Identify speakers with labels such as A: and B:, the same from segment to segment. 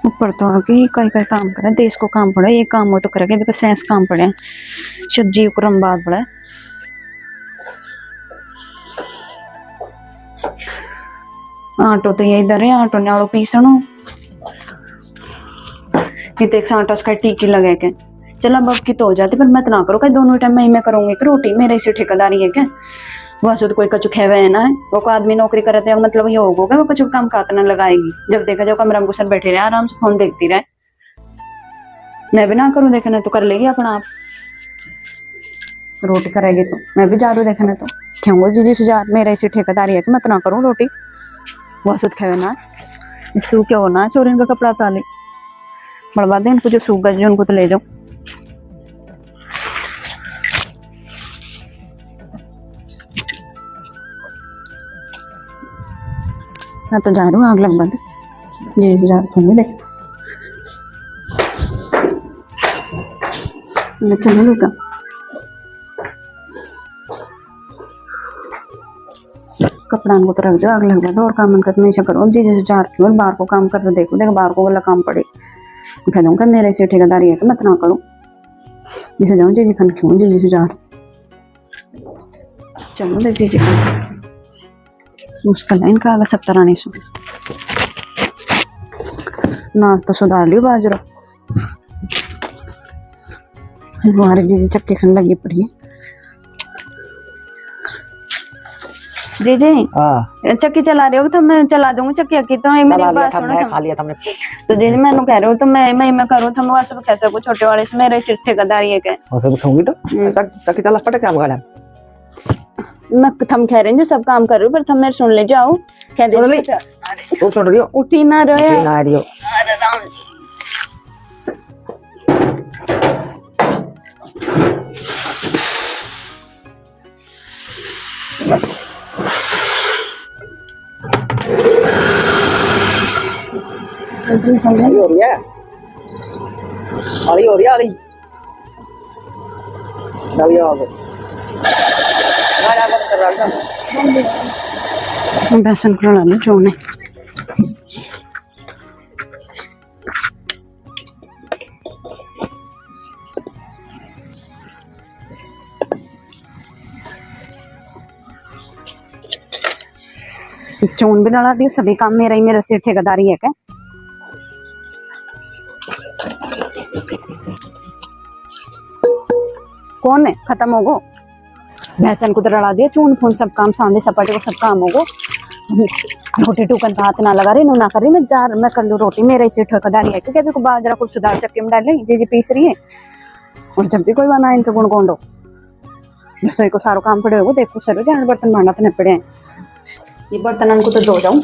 A: ऊपर तो आगे कई कई काम करे, देश को काम पड़ा, ये काम हो तो करेगा, देखो सेंस काम पड़े सज्जी क्रम बात पड़ा। आटो तो ये इधर है, आटो न्याड़ो पीसनो एक आटा उसका टीकी लगे के चल अब की तो हो जाती, पर मैं तो ना करूँ कहीं दोनों टाइम मैं करूंगी कि रोटी मेरे से ठेकेदारी है क्या। वह तो कोई कछु खेवे है ना है वो को आदमी नौकरी करते हैं मतलब ये होगा वो कछु काम काटना लगाएगी। जब देखा जो कमरा में घुसर बैठे रहे आराम से फोन देखती रहे, मैं भी ना करूँ देखने तो कर लेगी अपना आप। रोटी करेगी तो मैं भी जा रू देखने तो क्यों जी से जा मेरे से ठेकेदारी है कि मैं तो ना करूँ रोटी। वह सुध खेवे ना इसू क्या होना चोरी का कपड़ा ताले बढ़वा दे इनको, जो सूख गए उनको तो ले जाओ। मैं तो जा रही हूँ आग लग बंद जी जा रही हूँ देख चलो लेकर कपड़ा को तो रख दो आग लग बंद और काम कर मैं ऐसा करो जी जैसे जा रही हूँ बाहर को काम कर रहे देखो बाहर को वाला काम पड़े कह दूँगा मेरे से ठेकेदारी है कि मैं ना करूँ जैसे जाऊँ जी खन क्यों जी जा चलो देख जी मुश्किल है इनका अगर सब तरह नहीं सुन ना तो सुधार लियो बाजरो हमारे जी चक्के खन लगी पड़ी है। जी चक्की चला रहे हो तो मैं चला दूंगी चक्की अक्की तो मेरी बात सुनो खा लिया तुमने तो जी मैं कह रहा हूँ तो मैं करूँ तुम वैसे कैसे को छोटे वाले से मेरे सिर ठेकेदारी है क्या वैसे पूछूंगी तो चक्की चला पड़े क्या गाड़ा मैं थम कह रहे हैं जो सब काम कर रही हूँ पर थम मेरे सुन ले जाओ कह दे तो सुन रही हो उठी ना रहे हो हो रही है बेसन को जोड़ने चोन भी डाला दियो सभी काम मेरा ही मेरा सिर ठेकेदारी है क्या कौन है खत्म होगो लहसन को तो लड़ा दिया चून फून सब काम सांधे सपाटे को सब काम होगो रोटी टूकन हाथ ना लगा रही ना कर रही मैं कर लूँ रोटी मेरे से ठेकेदारी है क्योंकि अभी को बाजरा कुछ सुधार चक्के में डाल जी पीस रही है और जब भी कोई बना इनके गुण गोंडो रसोई को सारो काम पड़े होगो देखो सर जहाँ बर्तन भांडा तो पड़े हैं ये बर्तन को तो धो जाऊं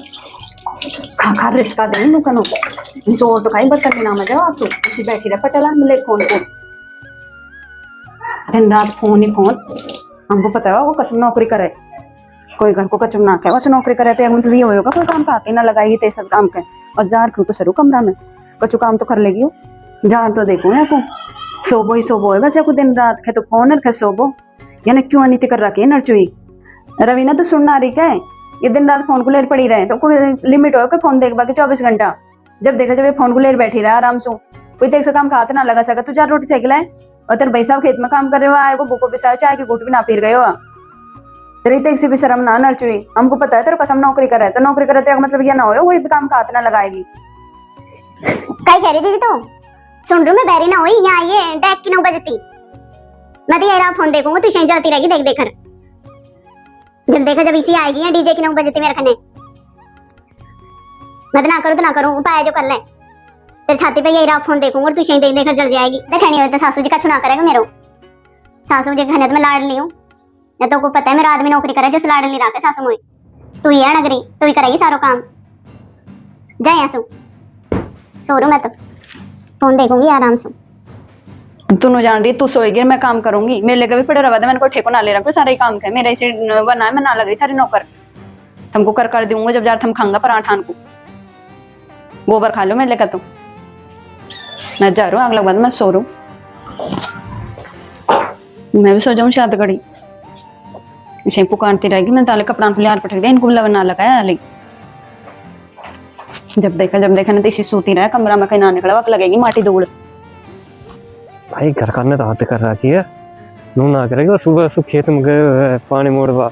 A: खा रिस्का दे नुकनो जोर तो खाई बर्तन के नाम जाओ आंसू इसी बैठी रह पटला मिले फोन को दिन रात फोन ही फोन हमको पता है वो कसम नौकरी करे कोई घर को कचम ना करे वैसे नौकरी करे तो मतलब ये होगा कोई काम का हाथ ही ना लगाएगी ते सब काम के और जार क्यों तो सरू कमरा में कचू काम तो कर लेगी हो जार तो देखो या को सोबो है वैसे को दिन रात के तो फोन रखे सोबो यानी क्यों अनिति कर रखी है नरचुई रवीना तो सुनना रही क्या ये दिन रात फोन को लेर पड़ी रहे तो कोई लिमिट हो फोन देख बाकी 24 घंटा जब देखा जब ये फोन को लेर बैठी रहा आराम से कोई देख से काम हाथ ना लगा सका तू 4 रोटी सेक लाए और तेरे भाई साहब खेत में काम कर रहे हो आए को बुको पिसाओ चाय की घूट भी ना पी गए हो तेरी तेग से भी शर्म ना नरचुई हमको पता है तेरे कसम नौकरी कर रहे है तो नौकरी करे तो मतलब ये ना हो वही भी काम हाथ ना लगाएगी
B: कई कह रही जी तो सुन रही मैं बैरी ना हुई यहाँ आइए डेक की 9 बजती मैं तो ये फोन देखूंगा तू चलती रहेगी देख देख जब देखा जब इसी आएगी या डीजे की 9 बजती मेरे खने मैं तो ना करूं उपाय जो कर ले तेरे छाती पे यही रहा फोन देखूंगा और तू देख देख जल जाएगी देखा नहीं होता सासू जी का चुना करेगा मेरो सासू जी घने तो मैं लाड़ ली हूँ या तो को पता है मेरा आदमी नौकरी करे जिस लाड़ ली रहा सासू मुई तू ही है नगरी तू ही करेगी सारो काम जाए आंसू सो रू मैं तो फोन देखूंगी आराम से
A: तू न जान रही तू सोएगी मैं काम करूंगी मेरे लिए भी पड़े रहा मैंने को ठेको ना ले रखो सारे काम है मेरे से बना है मैं ना लग रही थारी नौकर तुमको कर दूंगा जब जार थम खाऊंगा पराठान को गोबर खा लो मेरे लेकर तुम मैं जा रहा हूँ अगले बाद मैं सो रू मैं भी सो जाऊँ शायद घड़ी इसे पुकारती रहेगी मैं ताले कपड़ा को लियार पटक दिया इनको लवन ना लगाया जब देखा ना तो इसी सूती रहा कमरा में कहीं ना निकला वक्त लगेगी माटी धूल।
C: भाई घर का तो हाथ कर रखी है, नू ना करेगा सुबह खेत में गए पानी मोड़वा,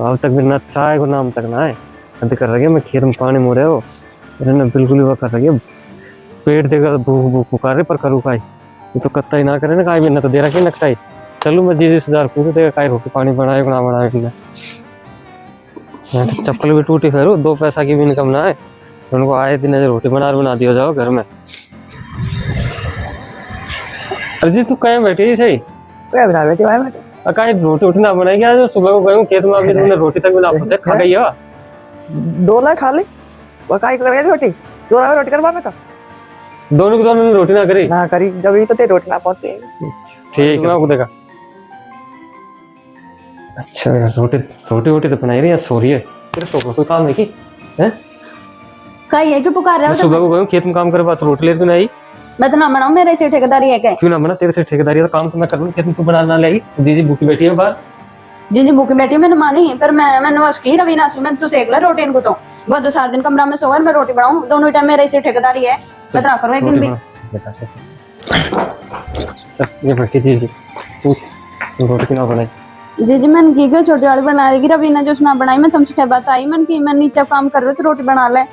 C: अब तक भी ना चाय को नाम तक ना है, हद कर रखी है। मैं खेत में पानी मोड़े हो बिल्कुल ही वो कर रही है, पेट देगा भूख भूख पुकार रहे पर करूँ काई, ये तो कत्ता ही ना करे ना, काई भी ना तो दे रखी नकटाई। चलू मैं जी सुधार पूछ देगा काई रोटी पानी बनाए ना बनाए कि चप्पल भी टूटी फिर 2 पैसा की भी इनकम ना है, उनको आए दिन रोटी बना दिया जाओ घर में। अरे तू कहीं बैठी सही
D: बना बैठे भाई, मैं
C: कहीं रोटी उठी ना बनाई क्या? जो सुबह को गए खेत में अभी तुमने रोटी तक भी ना फंसे खा गई है।
D: डोला खा ली वो काई कर गई रोटी, डोला रोटी करवा मैं तो
C: दोनों की दोनों ने रोटी ना करी
D: ना करी, जब ही तो ते रोटी ना पहुंच गई।
C: ठीक है मैं देखा। अच्छा रोटी रोटी रोटी तो बनाई रही है, सो रही है, तेरे सो कोई काम है कि हैं?
A: कहीं है क्यों पुकार रहे हो?
C: सुबह को गए खेत में काम करे बात रोटी लेते नहीं आई।
A: मैं तो ना बनाऊं, मेरे से ठेकेदारी है क्या?
C: क्यों ना बना, तेरे से ठेकेदारी का काम तो मैं करूँ, खेत में तू बनाना ले आई। जी भूखी बैठी है बाहर।
A: जी भूखी बैठी मैंने मानी, पर मैंने बस की रवीना से मैं तू सेक ला रोटी इनको, तो बस 4 दिन कमरा में सोकर मैं रोटी बनाऊं, दोनों टाइम मेरे से ठेकेदारी है, मैं तो ना करूं एक दिन भी।
C: ये बैठी जी तू रोटी ना बनाई।
A: जी मैंने की क्या छोटी वाली बनाएगी रवीना जो उसने बनाई, मैं तुमसे क्या बात आई मन की मैं नीचे काम कर रही हूँ तो रोटी बना ले।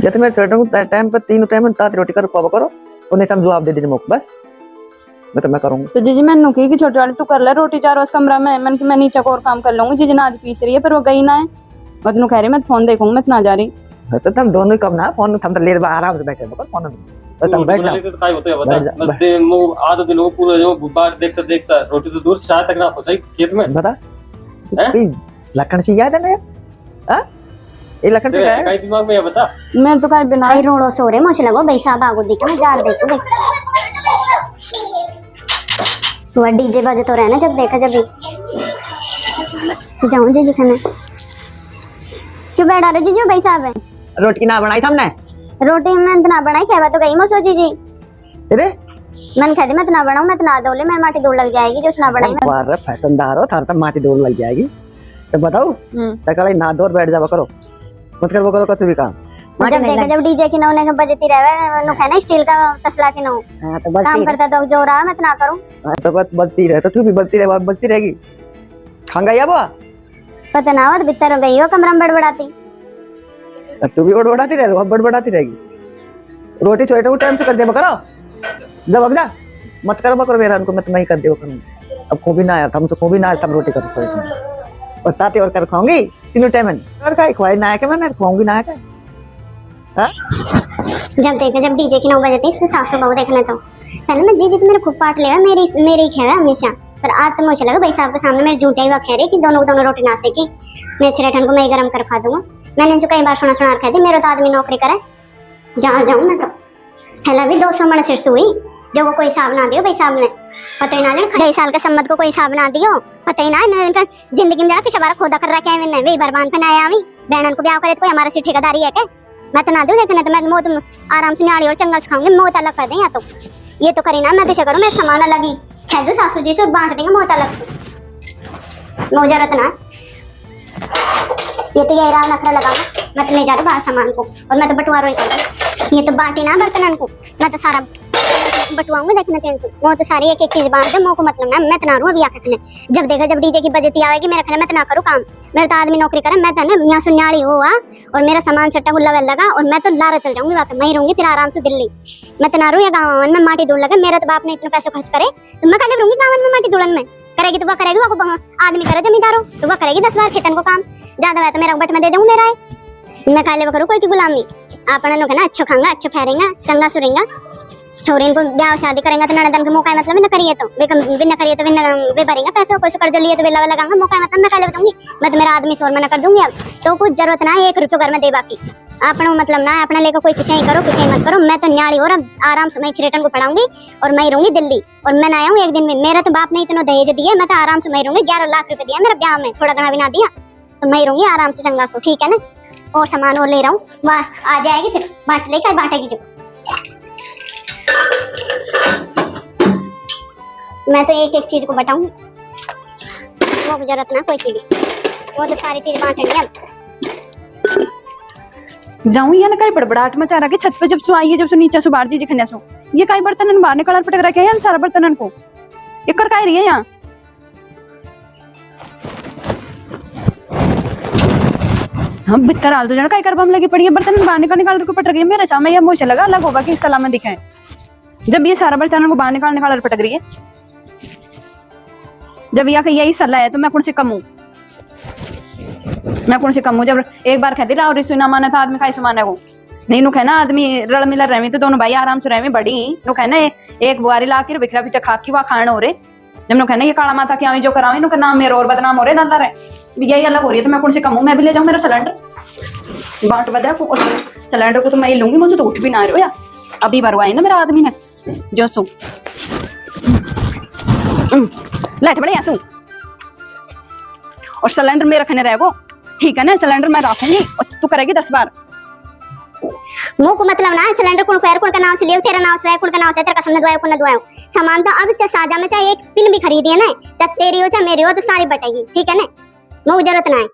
D: जब मैं छोटा टाइम पर 3 टाइम तात रोटी करो पापा करो और नहीं तुम जवाब दे दीजिए मुझको बस, मैं तो मैं करूंगा।
A: तो जी मैंने की छोटी वाली तू कर ले रोटी 4 बस कमरा में, मन की मैं नीचे को और काम कर लूंगी। जी आज पीस रही है पर वो गई ना है, मैं तेन कह रही मैं फोन देखूंगी, मैं तो ना जा रही।
D: तो तुम दोनों ही कम ना फोन थम तो ले आराम से बैठे बकर फोन में, तो तुम बैठ जाओ।
C: तो काय होता है बता, मैं आधा दिन वो पूरा जो बाट देखता देखता रोटी तो दूर चाय तक ना पहुंचाई खेत में।
D: बता लखन से याद है ना हां, ये लखन से है
C: काय दिमाग में है बता।
A: मैं तो काय बिना
B: भाई रोड़ो सो रहे मुझे लगो भाई साहब आगो दिखा, मैं जार देखो देख वो डीजे बजे तो रहे ना, जब देखा जब जाऊं जी खाने क्यों बैठा रहे जी भाई साहब है?
D: रोटी ना बनाई हमने,
B: रोटी मैं तो ना बनाई, कहवा तो गई मैं सोची जी
D: अरे
B: मन कह दी मैं तो ना बनाऊं, मैं तो ना दोले मैं माटी दूर लग जाएगी जो ना बनाई मैं।
D: वाह फैशनदार हो, थार तो माटी दूर लग जाएगी। तो बताओ सकाल ना दौर बैठ जावा करो, मत करो करो कुछ भी काम।
B: जब देखा जब डीजे की नौने बजती रहे नो है ना स्टील का तसला की नौ,
D: हां तो
B: काम करता तो जो रहा मैं तो ना करूं।
D: हां तो बस बजती रहे तो तू भी बजती रहे, बजती रहेगी। खांगा या बा
B: पता ना हो तो भीतर हो गई हो कमरा में बड़बड़ाती,
D: तू भी बड़बड़ाती रहे, बहुत बड़बड़ाती रहेगी। रोटी छोटे टाइम से कर दे करो, जब अगला मत करो बकरो मेरा उनको, मैं तो नहीं कर दे करूं। अब खूबी ना आया हमसे, खूबी ना आया तब रोटी करो और ताते और कर खाऊंगी 3 टाइम और का खवाई ना है के मैं खाऊंगी ना है के। हां
B: जब देखा जब डीजे की 9 बजे थी सासू बहू देखने तो पहले मैं जी तो मेरे खूब पाट लेगा, मेरी खेवा हमेशा, पर आज तो मुझे लगा भाई साहब के सामने मेरे झूठे ही वह कह रही कि दोनों रोटी ना सेकी, मैं छिरेठन को मैं गरम कर खा दूंगा। मैंने जो कई बार सुना कह दी मेरे तो आदमी नौकरी करे जहाँ जाऊँ मैं तो पहला भी 200 मन सिर सुई जो वो कोई हिसाब ना दियो भाई साहब ने, पता ही ना जान 2.5 साल के सम्मत को कोई हिसाब ना दियो, पता ही ना इनका जिंदगी में जाके शबारा खोदा कर रखा है मैंने, वे बरबान पे ना आया अभी बहनन को ब्याह करे तो कोई हमारा से ठेकेदारी है क्या? मैं तो ना दूं देखने तो मैं मौत आराम से न्याड़ी और चंगा सिखाऊंगी, मौत अलग कर दें या तो ये तो करी ना मैं दिशा करूँ मेरे सामान अलग ही कह दो सासू जी से बांट देंगे मौत अलग से मोजरत ना। ये तो यही राव नखरा लगाऊंगा, मैं तो ले जा रहा बाहर सामान को और मैं तो बंटवारा ही करूंगी, ये तो बांटी ना बर्तन को मैं तो सारा बटवाऊंगी देखने टेंशन, वो तो सारी एक चीज बांट दे, को मतलब ना मैं तो ना रू अभी आके खने जब देखा जब डीजे की बजती आएगी मेरे खने मैं तो ना करूँ काम, मेरे तो आदमी नौकरी करे मैं तो ना यहाँ सुन्याड़ी हुआ और मेरा सामान सट्टा गुल्ला वेल लगा और मैं तो लारा चल जाऊंगी वाकई मैं रहूंगी फिर आराम से दिल्ली, मैं तो ना रू या गाँव में माटी दूर लगे, मेरा तो बाप ने इतने पैसे खर्च करे तो मैं खाली रहूंगी गाँव में माटी दूलन में, करेगी तो वह करेगी वो आदमी करे जमींदारों तो वह करेगी 10 बार खेतन को काम, ज्यादा है तो मेरा बट में दे दूंगी मेरा है मैं खाली करूँ कोई की गुलामी, अपना नो ना अच्छा खाऊंगा अच्छा फेरेंगा चंगा सुरेंगा छोरी इनको ब्याह शादी करेंगे तो ननदन के मौका मतलब न करिए तो वे न करिए तो वे भरेंगे पैसे कोई कर जो लिए तो वे लगाऊंगा मौका मतलब मैं खाली बताऊंगी, मैं तो मेरा आदमी शोर में न कर दूंगी अब तो कुछ जरूरत ना है 1 रुपया घर में दे बाकी अपना मतलब ना अपना लेकर कोई किसी करो किसी मत करो, मैं तो न्याड़ी और आराम से मैं छिरेटन को पढ़ाऊंगी और मैं रहूंगी दिल्ली और मैं ना आऊँ एक दिन में, मेरा तो बाप ने इतना दहेज दिया मैं तो आराम से मैं रहूंगी 11 लाख रुपए दिया मेरा ब्याह में थोड़ा घना भी ना दिया तो मैं रहूंगी आराम से चंगा सो ठीक है ना, और सामान और ले रहा हूँ वह आ जाएगी फिर बांट लेकर बांटेगी जो मैं तो एक चीज को बताऊंगी वो जरूरत ना कोई चीज वो तो सारी चीज बांटेंगे अब
A: जाऊं या ना कहीं बड़बड़ाहट मचा रहा के छत पे जब सु आई है, जब सु नीचे सु बाहर जी खन्या सु ये कई बर्तन बाहर निकाल पटक रखे हैं सारा बर्तनन को, ये कर का रही है यहाँ। हम भीतर हाल तो जाना कई करबम लगी पड़ी है, बर्तन बाहर निकाल के पटक रही है मेरे सामने। ये मुझे लगा अलग होगा कि सलाह में दिखाए, जब ये सारा बर्तन को बाहर निकाल पटक रही है, जब यही सलाह है तो मैं कौन से कम हूँ, मैं कौन से कम हूँ। जब एक बार कहती रहा और सुना माना था आदमी का माने को नहीं, नु कहना आदमी रल मिल रहे तो दोनों भाई आराम से रहे बड़ी, नु कहना एक बुआरी ला के बिखरा पीछे खा की वहाँ खान हो रहे, जब नु कहना ये काला माता की आवी जो करावी नु नाम मेरा और बदनाम हो रहे ना रहे, यही अलग हो रही है। तो मैं कौन से कम हूँ, मैं भी ले जाऊँ मेरा सिलेंडर बांट बदा को, सिलेंडर को तो मैं लूंगी, मुझे तो उठ भी ना रहे हो या अभी भरवाए ना मेरा आदमी ने जो सु लाइट बड़े सु, और सिलेंडर में रखने रहेगो ठीक है ना, सिलेंडर मैं रखूंगी और तू करेगी 10 बार।
B: मुंह को मतलब ना सिलेंडर कुल का नाम से लियो, तेरा नाम से कुल का नाम से, तेरा कसम न दुआयो कुल न दुआयो सामान तो अब साजा में चाहे एक पिन भी खरीदी है ना, चाहे तेरी हो चाहे मेरी हो तो सारी बटेगी ठीक है ना, मुंह जरूरत ना है।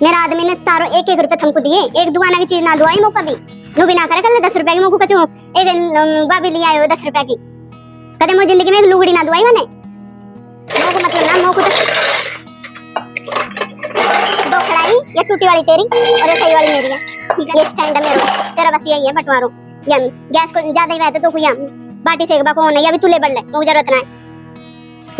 B: मेरा आदमी ने सारो 1-1 रुपए तुमको दिए, एक दुआना की चीज ना दुआई मुंह कभी नु भी ना करे, कल 10 रुपए की मुंह को कचू एक बाबी ले आयो 10 रुपए की, कदे मुझे जिंदगी में एक लुगड़ी ना दुआई मैंने। मुंह को मतलब ना, मुंह को दो कढ़ाई, ये टूटी वाली तेरी और ये सही वाली मेरी है ठीक है, ये स्टैंड है मेरा, तेरा बस यही है बंटवारो, या गैस को ज्यादा ही रहता तो कोई बाटी से बाको नहीं, या भी तुले बढ़ ले, मुझे जरूरत ना है।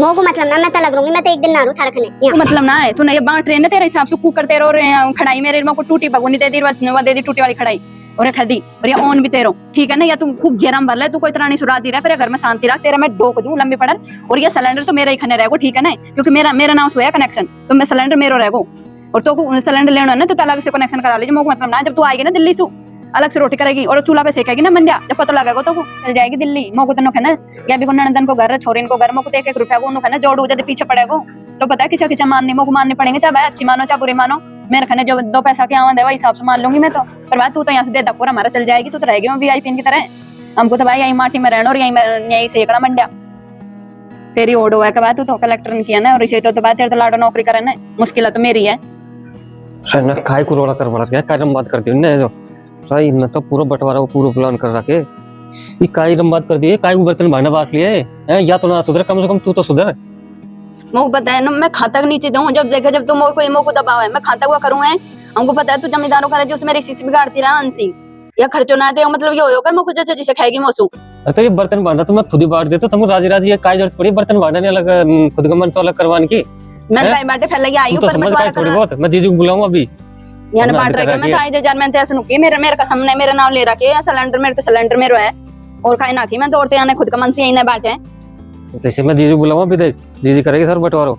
B: मुंह को मतलब ना, मैं तो लग लूंगी, मैं तो एक दिन ना रू था रखने
A: तो मतलब ना है तूने ये बांट रहे ना तेरे हिसाब से कुकर तेरे और खड़ाई मेरे को टूटी भगोनी दे दी, दे दी टूटी वाली खड़ाई और रख दी, और ये ऑन भी तेरो ठीक है ना, या तू खूब जेरम भर ले, तू कोई तरह नहीं सुराजी रहा, फिर घर में शांति रख, तेरा मैं डोक दूं लंबी पड़न, और ये सिलेंडर तो मेरा ही खने रहेगो ठीक है ना, क्योंकि मेरा नाम सोया कनेक्शन, तो मैं सिलेंडर मेरो रहेगो, और तो सिलेंडर लेना है ना तो अलग से कनेक्शन करा लीजिए। मुझे मतलब ना जब तू आएगी ना दिल्ली से अलग से रोटी करेगी और चूल्हा पे सेकेगी ना मंदिया, जब पता लगेगा तो चल जाएगी दिल्ली। मोको तो है ना या भी नंदन को घर छोरीन को घर मोको 1-1 रुपया को है ना जोड़ जब पीछे पड़ेगा तो पता है किसी किसी मोको मानने पड़ेंगे, चाहे अच्छी मानो चाहे बुरी मानो, मेरे खाने जो 2 पैसा के आमद है वही हिसाब से मान लूंगी मैं तो। पर बात तू तो यहाँ से दे दक्कोर हमारा चल जाएगी, तू तो रहेगी VIP की तरह, हमको तो भाई यही माटी में रहना और यही सेकड़ा मंडिया, तेरी ओडो है बात तू तो कलेक्टर ने किया ना, और इसे तो बात तेरे तो लाडो नौकरी करे ना, मुश्किल तो मेरी है
C: ना काय को रोड़ा कर बड़ा क्या काय बात करती हूँ ना, जो सही न तो पूरा बंटवारा को पूरा प्लान कर रखे, ये काय बात कर दिए, काय को बर्तन भांडा बांट लिए हैं, या तो ना सुधर, कम से कम तू तो सुधर।
A: मुझे पता है ना, मैं खाता के नीचे दूं, जब देखा जब तुम कोई मोको दबाव है मैं खाता हुआ करूँ है, हमको पता है तू जमींदारों का जो मेरी शीश बिगाड़ती रहा अंसी या खर्चो ना दे, मतलब ये होगा मोको जैसे जैसे खाएगी मौसू।
C: तो ये बर्तन बांटा तो मैं खुद ही बांट देता, तुमको राजी ये काय जरूरत पड़ी बर्तन बांटने अलग खुद का मन से अलग करवाने की।
A: मैं भाई बाटे फैल गया आई
C: तो समझ गई थोड़ी बहुत, मैं जीजू को बुलाऊंगा अभी
A: यानी बांट रहे मैं तो 2,000 मैं तो सुन के मेरे कसम ने मेरा नाम ले रखे सिलेंडर मेरे तो सिलेंडर मेरो है और खाई ना की मैं दौड़ते आने खुद का मन से यही ना बांटे,
C: जैसे मैं जीजू बुलाऊंगा अभी, देख जीजी करेगी सर बंटवारो।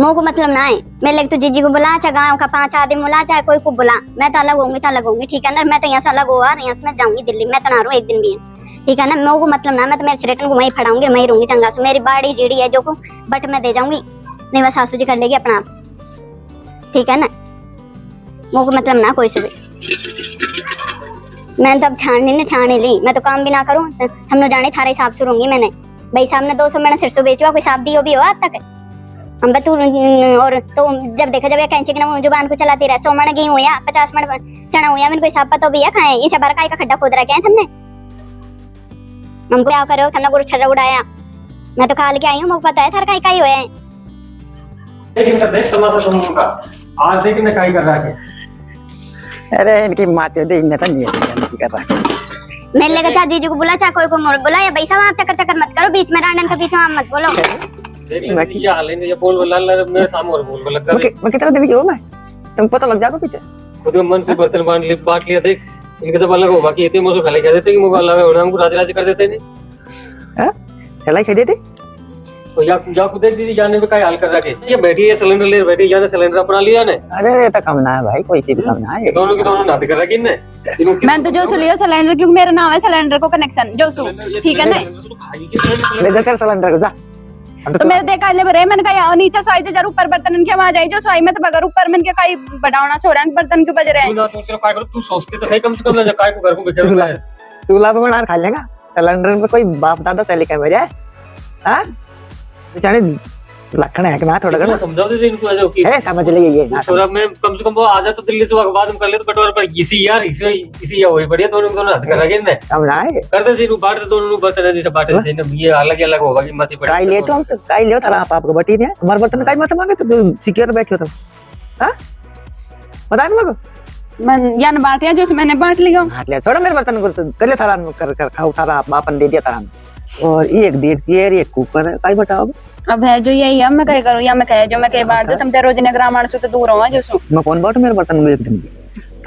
B: मुंह को मतलब ना है, मेरे लिए तो जीजी को बुला, चाहे गाँव का 5 आदमी बुला, चाहे कोई को बुला, मैं तो अलग होंगी ठीक है ना, मैं तो यहाँ से अलग हुआ यहाँ से मैं जाऊंगी दिल्ली, मैं तो ना रहूँ एक दिन भी है ठीक है ना। मुंह को मतलब ना, मैं तो मेरे सिलेटन को वहीं फड़ाऊंगी, वहीं रहूंगी चंगा से, मेरी बाड़ी जीड़ी है जो को बट मैं दे जाऊंगी, नहीं बस सासू जी कर लेगी अपना आप ठीक है ना। मुंह को मतलब ना कोई सुबह मैं तब ठान ही ली, मैं तो काम भी ना करूँ, हम लोग जाने थारे हिसाब से रहूंगी मैंने, भाई साहब ने 200 मैंने सिरसों बेचवा, कोई साहब दियो भी हो आज तक हम तू, और तो जब देखा जब कैंची की ना जुबान को चलाती रहे, 100 मण गेहूं हुआ 50 मण चना हुआ, मैंने कोई हिसाब पता भी है खाए, ये चबार काय का खड्डा खोद रखा है तुमने, हमको क्या करो तुमने गुरु छर्रा उड़ाया, मैं तो खा लेके आई हूँ, मुझे पता है थार काय काय हुए हैं।
C: लेकिन देख तमाशा तुम उनका आज देख ने काय कर रहा है,
D: अरे इनकी माते दे इन्हें तो नहीं कर रहा है,
B: मेरे लेकर चाहे जीजू को बुला, चाहे कोई को मोड़ बुला, या भाई साहब आप चक्कर मत करो बीच में, रांडन के बीच में आप मत बोलो।
C: देख ले ये हाल है, ये बोल मेरे सामने और बोल लग कर
D: मैं कितना दिन की हूँ मैं, तुमको तो लग जाएगा पीछे,
C: खुद मन से बर्तन बांट लिया, देख इनके तो अलग होगा कि इतने मुझे पहले कह देते कि मुझे अलग होना, हमको राजी कर देते नहीं
D: हैं चला कह देते
C: तो या खुद देख दीदी जाने पे काय हाल कर रखे, ये बैठी है सिलेंडर ले बैठी, या सिलेंडर अपना लिया ने,
D: अरे ये तो कम ना है भाई, कोई चीज कम ना है,
C: दोनों की दोनों नाथ कर रखी ने,
A: मैं तो जो लिया सिलेंडर क्योंकि मेरा नाम है सिलेंडर को कनेक्शन जो ठीक है ना,
D: ले जा तेरे सिलेंडर जा,
A: तो मेरे देखा ले बरे मैंने कहा नीचे सोई दे जरूर ऊपर बर्तन के आवाज आई जो सोई में तो बगर ऊपर मैंने कहा बढ़ावना सो रहा है बर्तन के बज रहे हैं,
C: तू ना तो चलो काय करो, तू सोचती तो सही कम से कम ना काय को घर को बिखेर रहा है,
D: चूल्हा पे बना खा लेगा, सिलेंडर में कोई बाप दादा से लेकर मेरे हां बेचारे लखन है कि मैं थोड़ा
E: इतना समझाओ दे इनको ऐसे कि
D: ए समझ लिए ये ना
E: छोरा में कम से कम वो आ जाए तो दिल्ली से बाद में कर ले तो बटवारा पर इसी यार इसी या वही बढ़िया दोनों दोनों हाथ कर रखे ने
D: समझ आए
E: करते से नु बांट दोनों बर्तन जैसे बांटे से न ये अलग अलग होगा कि मसी पड़े
D: काई ले तो हमसे काई ले थारा आप आपको बटी दिया तुम्हारे बर्तन काई मत मांगे तो सिक्योर बैठे हो तुम हां बता दो
A: मैं यान बांटिया जो मैंने बांट लिया
D: हाथ ले छोड़ा मेरे बर्तन को कर ले थारा कर खाओ थारा आप बापन दे दिया थारा और एक डेगची है एक कुकर है काई बताओ
A: अब है जो यही है मैं क्या करूं या मैं कहे जो मैं कह बांट दे तुम ते रोज ने ग्रामाण से तो दूर हो जो सो
D: मैं कौन बांटू मेरे बर्तन में एकदम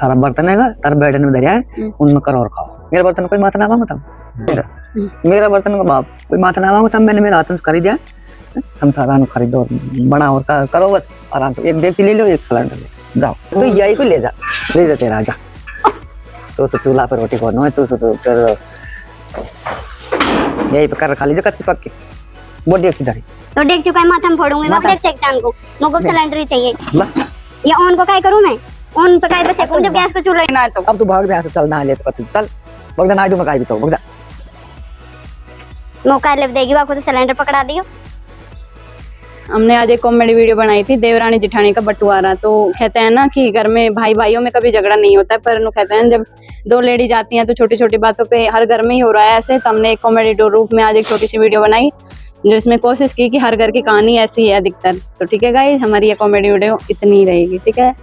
D: थारा बर्तन है तार बेड में दरिया है उनमें कर और खाओ मेरे बर्तन कोई माथा ना मांगो तुम मेरा बर्तन का बाप कोई माथा ना मांगो तब मैंने मेरा हाथ खरीद दिया हम थारा नु खरीदो बना और करो बस आराम से एक डेगची ले लो एक सिलेंडर ले जाओ तो यही को ले जा तेरा जा तो चूल्हा पर रोटी खाना है तो फिर यही पे कर खा लीजिए कच्ची पक्की वो डेगची धरी
B: तो देख चुका है माथा में फोड़ूंगी मैं देख चेक चांद को मुझको सिलेंडर ही चाहिए
D: बस
B: या ऑन को काय करूं मैं ऑन पे काय पे सेकूं जब गैस पे चूल्हा
A: ना तो
D: अब तू भाग दे यहाँ से चल ना ले तो चल बगदा ना जो मैं काई भी तो बगदा
B: मौका ले देगी बाको तो सिलेंडर पकड़ा दियो
A: हमने आज एक कॉमेडी वीडियो बनाई थी देवरानी जिठानी का बंटवारा। तो कहते हैं ना कि घर में भाई भाइयों में कभी झगड़ा नहीं होता है, पर कहते हैं जब दो लेडी जाती हैं तो छोटी छोटी बातों पे हर घर में ही हो रहा है ऐसे। तो हमने एक कॉमेडी रूप में आज एक छोटी सी वीडियो बनाई जो इसमें कोशिश की कि हर घर की कहानी ऐसी है अधिकतर। तो ठीक है गाइस, हमारी ये कॉमेडी वीडियो इतनी ही रहेगी। ठीक है।